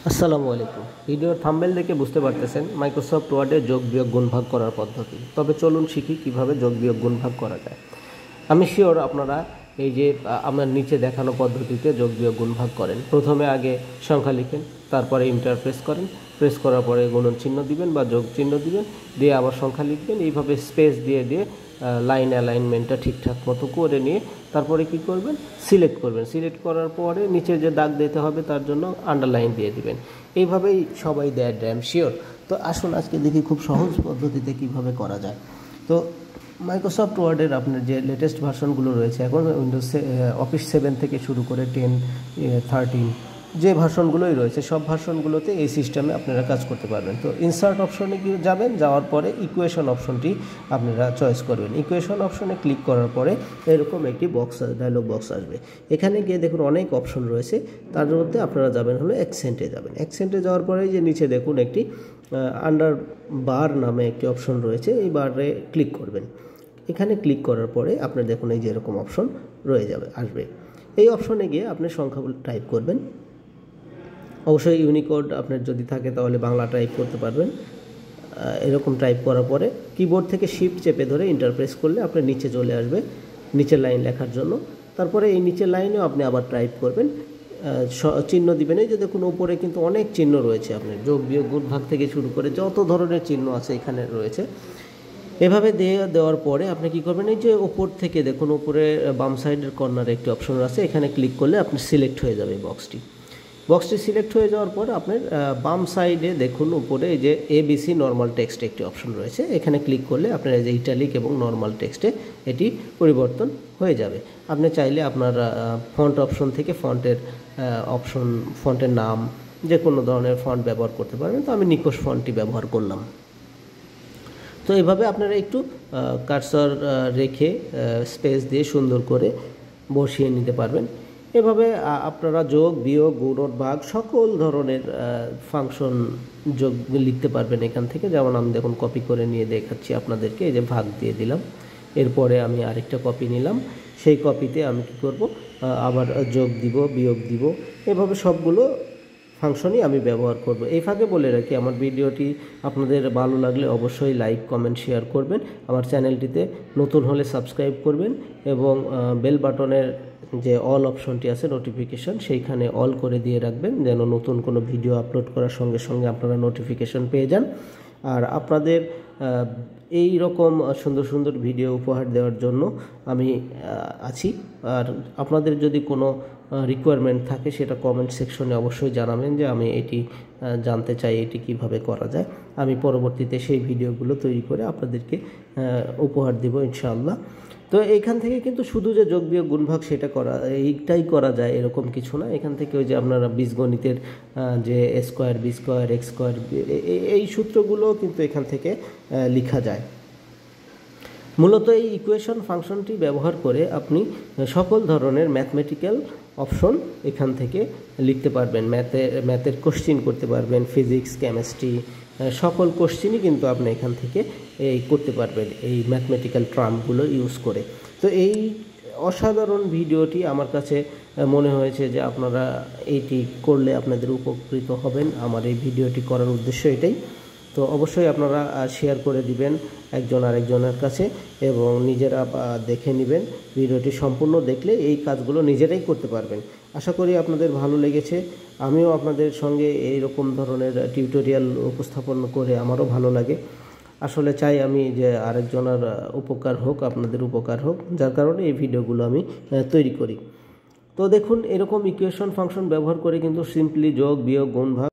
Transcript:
আসসালামু আলাইকুম। ভিডিওর থাম্বনেল দেখে বুঝতে পারতেছেন মাইক্রোসফট ওয়ার্ডে যোগ বিয়োগ গুণ ভাগ করার পদ্ধতি। তবে চলুন শিখি কিভাবে যোগ বিয়োগ গুণ ভাগ করা যায়। আমি শিওর আপনারা এই যে আমার নিচে দেখানো পদ্ধতিতে যোগ বিয়োগ গুণ ভাগ করেন। প্রথমে আগে সংখ্যা লিখেন, তারপরে ইন্টার প্রেস করেন, প্রেস করার পরে গুণন চিহ্ন দিবেন বা যোগ চিহ্ন দিবেন, দিয়ে আবার সংখ্যা লিখবেন। এইভাবে স্পেস দিয়ে দিয়ে লাইন অ্যালাইনমেন্টটা ঠিকঠাক মতো করে নিয়ে তারপরে কি করবেন, সিলেক্ট করবেন। সিলেক্ট করার পরে নিচে যে দাগ দিতে হবে তার জন্য আন্ডারলাইন দিয়ে দিবেন। এইভাবেই সবাই দেয়, ড্যাম শিওর। তো আসুন আজকে দেখি খুব সহজ পদ্ধতিতে কিভাবে করা যায়। তো মাইক্রোসফট ওয়ার্ডের আপনার যে লেটেস্ট ভার্সনগুলো রয়েছে এখন উইন্ডোজ অফিস 7 থেকে শুরু করে 10, 13 যে ভার্সনগুলোই রয়েছে সব ভার্সনগুলোতে এই সিস্টেমে আপনারা কাজ করতে পারবেন। তো ইনসার্ট অপশনে গিয়ে যাবেন, যাওয়ার পরে ইকুয়েশন অপশনটি আপনারা চয়েস করবেন। ইকুয়েশন অপশনে ক্লিক করার পরে এরকম একটি ডায়লগ বক্স আসবে। এখানে গিয়ে দেখুন অনেক অপশন রয়েছে, তার মধ্যে আপনারা যাবেন হলো অ্যাকসেন্টে যাবেন। অ্যাকসেন্টে যাওয়ার পরে যে নিচে দেখুন একটি আন্ডার বার নামে একটি অপশন রয়েছে, এই বারে ক্লিক করবেন। এখানে ক্লিক করার পরে আপনার দেখুন এই যে এরকম অপশন আসবে। এই অপশনে গিয়ে আপনি সংখ্যাগুলো টাইপ করবেন। অবশ্যই ইউনিকোড আপনার যদি থাকে তাহলে বাংলা টাইপ করতে পারবেন। এরকম টাইপ করার পরে কিবোর্ড থেকে শিফট চেপে ধরে ইন্টার প্রেস করলে আপনার নিচে চলে আসবে নিচের লাইন লেখার জন্য। তারপরে এই নিচের লাইনেও আপনি আবার টাইপ করবেন, চিহ্ন দিবেন। এই যে দেখুন উপরে কিন্তু অনেক চিহ্ন রয়েছে, আপনার যোগ বিয়োগ গুণ ভাগ থেকে শুরু করে যত ধরনের চিহ্ন আছে এখানে রয়েছে। এভাবে দেওয়ার পরে আপনি কি করবেন, এই যে উপর থেকে দেখুন উপরে বাম সাইডের কর্নারে একটি অপশন আছে, এখানে ক্লিক করলে আপনি সিলেক্ট হয়ে যাবে বক্সটি সিলেক্ট হয়ে যাওয়ার পর আপনার বাম সাইডে দেখুন উপরে এই যে ABC নর্মাল টেক্সট একটি অপশন রয়েছে, এখানে ক্লিক করলে আপনার এই যে ইটালিক এবং নর্মাল টেক্সটে এটি পরিবর্তন হয়ে যাবে। আপনি চাইলে আপনার ফন্ট অপশন থেকে ফন্টের নাম যে কোনো ধরনের ফন্ট ব্যবহার করতে পারবেন। তো আমি নিকোস ফন্টটি ব্যবহার করলাম। তো এভাবে আপনারা একটু কার্সর রেখে স্পেস দিয়ে সুন্দর করে বসিয়ে নিতে পারবেন। এভাবে আপনারা যোগ বিয়োগ গুণন ভাগ সকল ধরনের ফাংশন যোগ লিখতে পারবেন এখান থেকে। যেমন আমি দেখুন কপি করে নিয়ে দেখাচ্ছি আপনাদেরকে, এই যে ভাগ দিয়ে দিলাম, এরপরে আমি আরেকটা কপি নিলাম, সেই কপিতে আমি কি করব, আবার যোগ দিব বিয়োগ দিব, এভাবে সবগুলো ফাংশনই আমি ব্যবহার করব। এই ফাঁকে বলে রাখি, আমার ভিডিওটি আপনাদের ভালো লাগলে অবশ্যই লাইক কমেন্ট শেয়ার করবেন। আমার চ্যানেলটিতে নতুন হলে সাবস্ক্রাইব করবেন এবং বেল বাটনের যে অল অপশনটি আছে নোটিফিকেশন, সেইখানে অল করে দিয়ে রাখবেন যেন নতুন কোনো ভিডিও আপলোড করার সঙ্গে সঙ্গে আপনারা নোটিফিকেশন পেয়ে যান। আর আপনাদের এই রকম সুন্দর সুন্দর ভিডিও উপহার দেওয়ার জন্য আমি আছি। আর আপনাদের যদি কোনো রিকোয়ারমেন্ট থাকে সেটা কমেন্ট সেকশনে অবশ্যই জানাবেন যে আমি এটি জানতে চাই এটি কিভাবে করা যায়। আমি পরবর্তীতে সেই ভিডিওগুলো তৈরি করে আপনাদেরকে উপহার দেব ইনশাআল্লাহ। তো এইখান থেকে কিন্তু শুধু যে যোগ বিয়োগ গুণ ভাগ সেটা এইটাই করা যায় এরকম কিছু না। এখান থেকে ওই যে আপনারা বীজগণিতের যে A square B square X square এই সূত্রগুলো কিন্তু এখান থেকে লেখা যায়। মূলত এই ইকুয়েশন ফাংশনটি ব্যবহার করে আপনি সকল ধরনের ম্যাথমেটিক্যাল অপশন এখান থেকে লিখতে পারবেন। ম্যাথের কোশ্চিন করতে পারবেন, ফিজিক্স কেমিস্ট্রি সকল কোশ্চিনই কিন্তু আপনি এখান থেকে করতে পারবেন এই ম্যাথমেটিক্যাল টার্মগুলো ইউজ করে। তো এই অসাধারণ ভিডিওটি আমার কাছে মনে হয়েছে যে আপনারা এইটি করলে আপনাদের উপকৃত হবেন। আমার এই ভিডিওটি করার উদ্দেশ্য এটাই। তো অবশ্যই আপনারা শেয়ার করে দিবেন একজন আরেকজনের কাছে এবং নিজেরা দেখে নেবেন। ভিডিওটি সম্পূর্ণ দেখলে এই কাজগুলো নিজেরাই করতে পারবেন। আশা করি আপনাদের ভালো লেগেছে। আমিও আপনাদের সঙ্গে এই রকম ধরনের টিউটোরিয়াল উপস্থাপন করে আমারও ভালো লাগে। আসলে চাই আমি যে আরেকজনের উপকার হোক, আপনাদের উপকার হোক, যার কারণে এই ভিডিওগুলো আমি তৈরি করি। তো দেখুন এরকম ইকুয়েশন ফাংশন ব্যবহার করে কিন্তু সিম্পলি যোগ বিয়োগ গুণ ভাগ